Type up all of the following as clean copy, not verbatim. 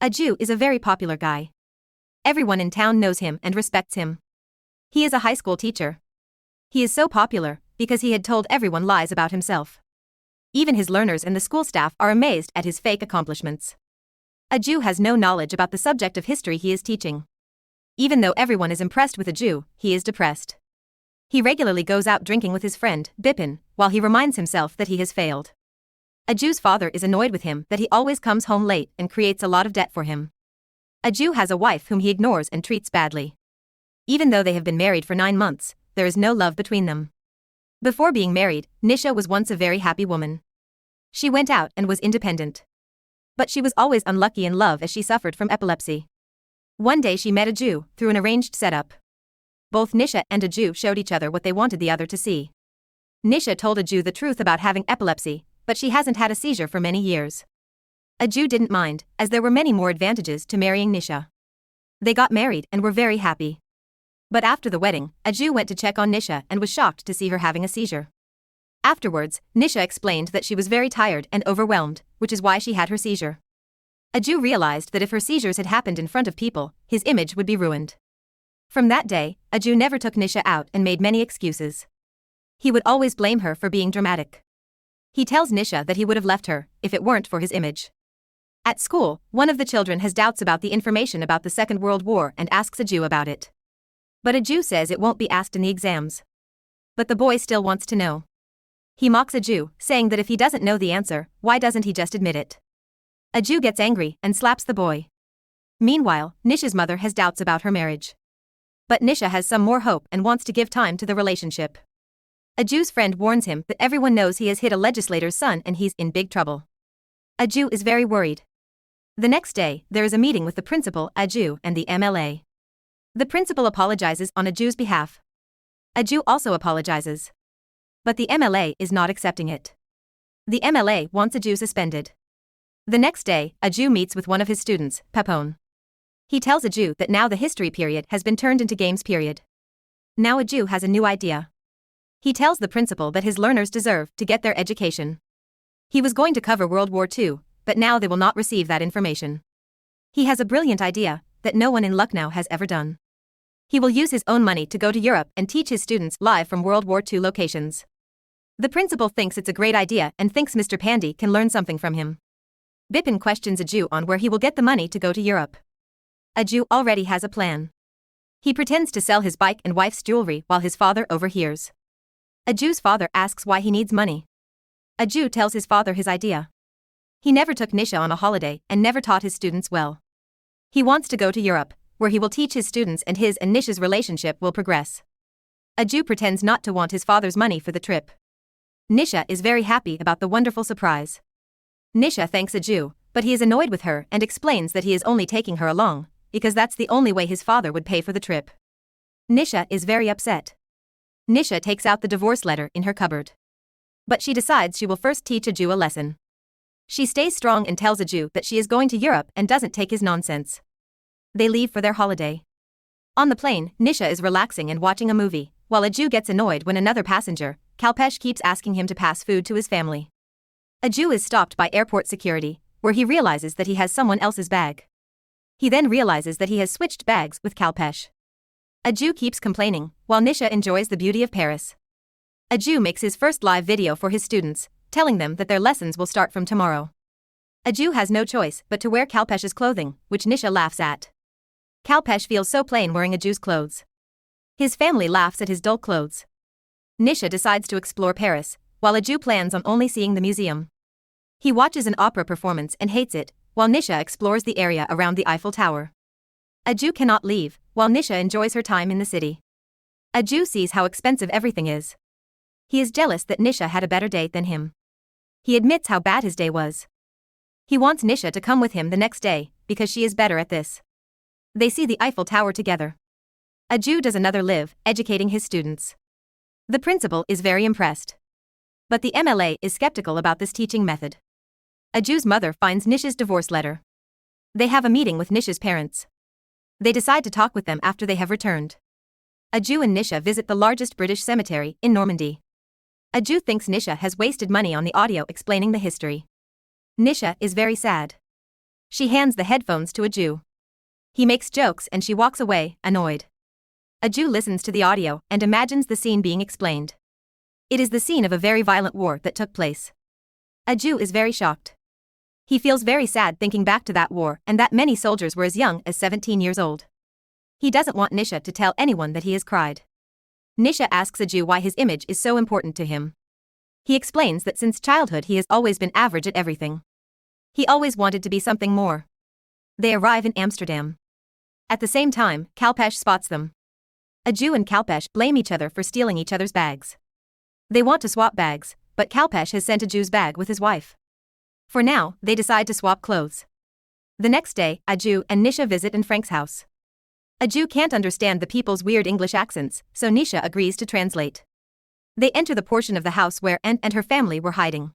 Aju is a very popular guy. Everyone in town knows him and respects him. He is a high school teacher. He is so popular because he had told everyone lies about himself. Even his learners and the school staff are amazed at his fake accomplishments. Aju has no knowledge about the subject of history he is teaching. Even though everyone is impressed with Aju, he is depressed. He regularly goes out drinking with his friend, Bipin, while he reminds himself that he has failed. Aju's father is annoyed with him that he always comes home late and creates a lot of debt for him. Aju has a wife whom he ignores and treats badly. Even though they have been married for 9 months, there is no love between them. Before being married, Nisha was once a very happy woman. She went out and was independent. But she was always unlucky in love as she suffered from epilepsy. One day she met Aju through an arranged setup. Both Nisha and Aju showed each other what they wanted the other to see. Nisha told Aju the truth about having epilepsy, but she hasn't had a seizure for many years. Aju didn't mind, as there were many more advantages to marrying Nisha. They got married and were very happy. But after the wedding, Aju went to check on Nisha and was shocked to see her having a seizure. Afterwards, Nisha explained that she was very tired and overwhelmed, which is why she had her seizure. Aju realized that if her seizures had happened in front of people, his image would be ruined. From that day, Aju never took Nisha out and made many excuses. He would always blame her for being dramatic. He tells Nisha that he would have left her if it weren't for his image. At school, one of the children has doubts about the information about the Second World War and asks Aju about it. But Aju says it won't be asked in the exams. But the boy still wants to know. He mocks Aju, saying that if he doesn't know the answer, why doesn't he just admit it? Aju gets angry and slaps the boy. Meanwhile, Nisha's mother has doubts about her marriage. But Nisha has some more hope and wants to give time to the relationship. Aju's friend warns him that everyone knows he has hit a legislator's son and he's in big trouble. Aju is very worried. The next day, there is a meeting with the principal, Aju, and the MLA. The principal apologizes on Aju's behalf. Aju also apologizes. But the MLA is not accepting it. The MLA wants Aju suspended. The next day, Aju meets with one of his students, Papone. He tells Aju that now the history period has been turned into games period. Now Aju has a new idea. He tells the principal that his learners deserve to get their education. He was going to cover World War II, but now they will not receive that information. He has a brilliant idea that no one in Lucknow has ever done. He will use his own money to go to Europe and teach his students live from World War II locations. The principal thinks it's a great idea and thinks Mr. Pandey can learn something from him. Bipin questions Aju on where he will get the money to go to Europe. Aju already has a plan. He pretends to sell his bike and wife's jewelry while his father overhears. Aju's father asks why he needs money. Aju tells his father his idea. He never took Nisha on a holiday and never taught his students well. He wants to go to Europe, where he will teach his students and his and Nisha's relationship will progress. Aju pretends not to want his father's money for the trip. Nisha is very happy about the wonderful surprise. Nisha thanks Aju, but he is annoyed with her and explains that he is only taking her along, because that's the only way his father would pay for the trip. Nisha is very upset. Nisha takes out the divorce letter in her cupboard. But she decides she will first teach Aju a lesson. She stays strong and tells Aju that she is going to Europe and doesn't take his nonsense. They leave for their holiday. On the plane, Nisha is relaxing and watching a movie, while Aju gets annoyed when another passenger, Kalpesh, keeps asking him to pass food to his family. Aju is stopped by airport security, where he realizes that he has someone else's bag. He then realizes that he has switched bags with Kalpesh. Aju keeps complaining, while Nisha enjoys the beauty of Paris. Aju makes his first live video for his students, telling them that their lessons will start from tomorrow. Aju has no choice but to wear Kalpesh's clothing, which Nisha laughs at. Kalpesh feels so plain wearing Aju's clothes. His family laughs at his dull clothes. Nisha decides to explore Paris, while Aju plans on only seeing the museum. He watches an opera performance and hates it, while Nisha explores the area around the Eiffel Tower. Aju cannot leave, while Nisha enjoys her time in the city. Aju sees how expensive everything is. He is jealous that Nisha had a better day than him. He admits how bad his day was. He wants Nisha to come with him the next day, because she is better at this. They see the Eiffel Tower together. Aju does another live, educating his students. The principal is very impressed. But the MLA is skeptical about this teaching method. Aju's mother finds Nisha's divorce letter. They have a meeting with Nisha's parents. They decide to talk with them after they have returned. Aju and Nisha visit the largest British cemetery in Normandy. Aju thinks Nisha has wasted money on the audio explaining the history. Nisha is very sad. She hands the headphones to Aju. He makes jokes and she walks away, annoyed. Aju listens to the audio and imagines the scene being explained. It is the scene of a very violent war that took place. Aju is very shocked. He feels very sad thinking back to that war and that many soldiers were as young as 17 years old. He doesn't want Nisha to tell anyone that he has cried. Nisha asks Aju why his image is so important to him. He explains that since childhood he has always been average at everything. He always wanted to be something more. They arrive in Amsterdam. At the same time, Kalpesh spots them. Aju and Kalpesh blame each other for stealing each other's bags. They want to swap bags, but Kalpesh has sent Aju's bag with his wife. For now, they decide to swap clothes. The next day, Aju and Nisha visit in Frank's house. Aju can't understand the people's weird English accents, so Nisha agrees to translate. They enter the portion of the house where Anne and her family were hiding.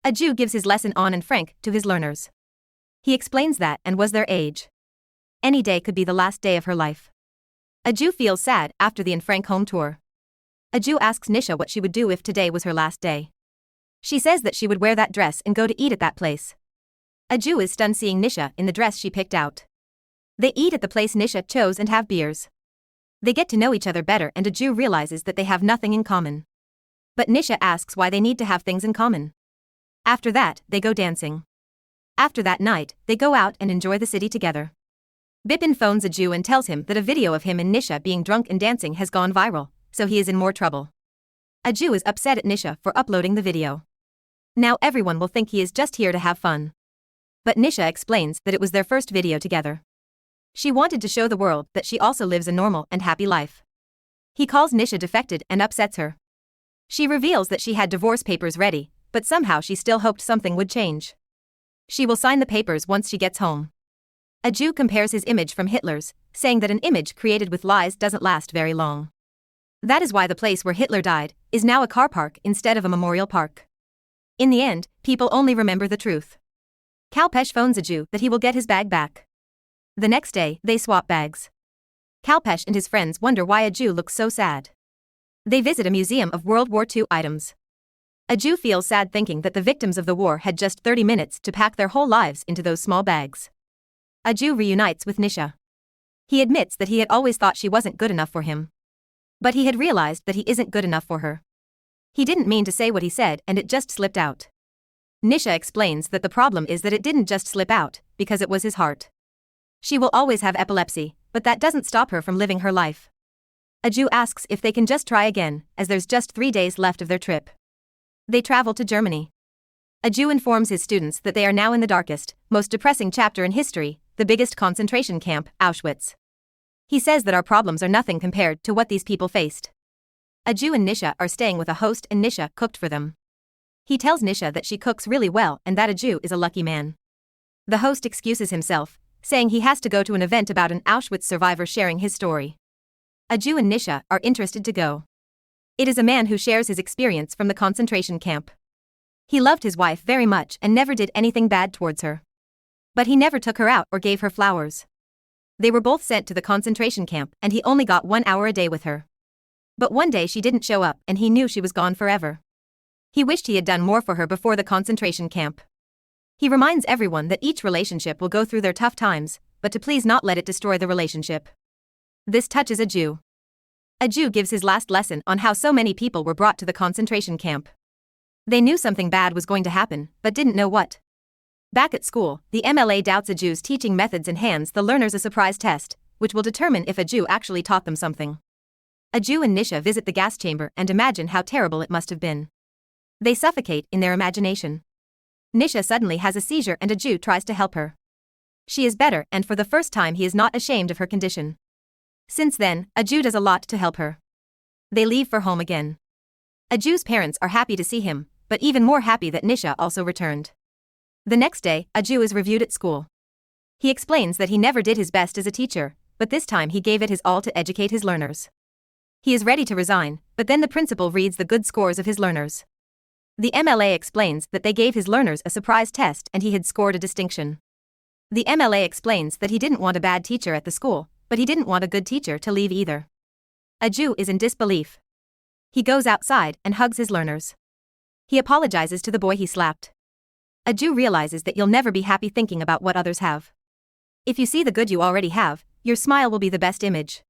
Aju gives his lesson on and Frank to his learners. He explains that and was their age. Any day could be the last day of her life. Aju feels sad after the Anne Frank home tour. Aju asks Nisha what she would do if today was her last day. She says that she would wear that dress and go to eat at that place. Aju is stunned seeing Nisha in the dress she picked out. They eat at the place Nisha chose and have beers. They get to know each other better and Aju realizes that they have nothing in common. But Nisha asks why they need to have things in common. After that, they go dancing. After that night, they go out and enjoy the city together. Bipin phones Aju and tells him that a video of him and Nisha being drunk and dancing has gone viral, so he is in more trouble. Aju is upset at Nisha for uploading the video. Now everyone will think he is just here to have fun. But Nisha explains that it was their first video together. She wanted to show the world that she also lives a normal and happy life. He calls Nisha defected and upsets her. She reveals that she had divorce papers ready, but somehow she still hoped something would change. She will sign the papers once she gets home. Aju compares his image from Hitler's, saying that an image created with lies doesn't last very long. That is why the place where Hitler died is now a car park instead of a memorial park. In the end, people only remember the truth. Kalpesh phones Aju that he will get his bag back. The next day, they swap bags. Kalpesh and his friends wonder why Aju looks so sad. They visit a museum of World War II items. Aju feels sad thinking that the victims of the war had just 30 minutes to pack their whole lives into those small bags. Aju reunites with Nisha. He admits that he had always thought she wasn't good enough for him. But he had realized that he isn't good enough for her. He didn't mean to say what he said and it just slipped out. Nisha explains that the problem is that it didn't just slip out, because it was his heart. She will always have epilepsy, but that doesn't stop her from living her life. Aju asks if they can just try again, as there's just 3 days left of their trip. They travel to Germany. Aju informs his students that they are now in the darkest, most depressing chapter in history, the biggest concentration camp, Auschwitz. He says that our problems are nothing compared to what these people faced. Aju and Nisha are staying with a host and Nisha cooked for them. He tells Nisha that she cooks really well and that Aju is a lucky man. The host excuses himself, saying he has to go to an event about an Auschwitz survivor sharing his story. Aju and Nisha are interested to go. It is a man who shares his experience from the concentration camp. He loved his wife very much and never did anything bad towards her. But he never took her out or gave her flowers. They were both sent to the concentration camp and he only got 1 hour a day with her. But one day she didn't show up and he knew she was gone forever. He wished he had done more for her before the concentration camp. He reminds everyone that each relationship will go through their tough times, but to please not let it destroy the relationship. This touches Aju. Aju gives his last lesson on how so many people were brought to the concentration camp. They knew something bad was going to happen, but didn't know what. Back at school, the MLA doubts Aju's teaching methods and hands the learners a surprise test, which will determine if Aju actually taught them something. Aju and Nisha visit the gas chamber and imagine how terrible it must have been. They suffocate in their imagination. Nisha suddenly has a seizure and Aju tries to help her. She is better and for the first time he is not ashamed of her condition. Since then, Aju does a lot to help her. They leave for home again. Aju's parents are happy to see him, but even more happy that Nisha also returned. The next day, Aju is reviewed at school. He explains that he never did his best as a teacher, but this time he gave it his all to educate his learners. He is ready to resign, but then the principal reads the good scores of his learners. The MLA explains that they gave his learners a surprise test and he had scored a distinction. The MLA explains that he didn't want a bad teacher at the school, but he didn't want a good teacher to leave either. Aju is in disbelief. He goes outside and hugs his learners. He apologizes to the boy he slapped. A Jew realizes that you'll never be happy thinking about what others have. If you see the good you already have, your smile will be the best image.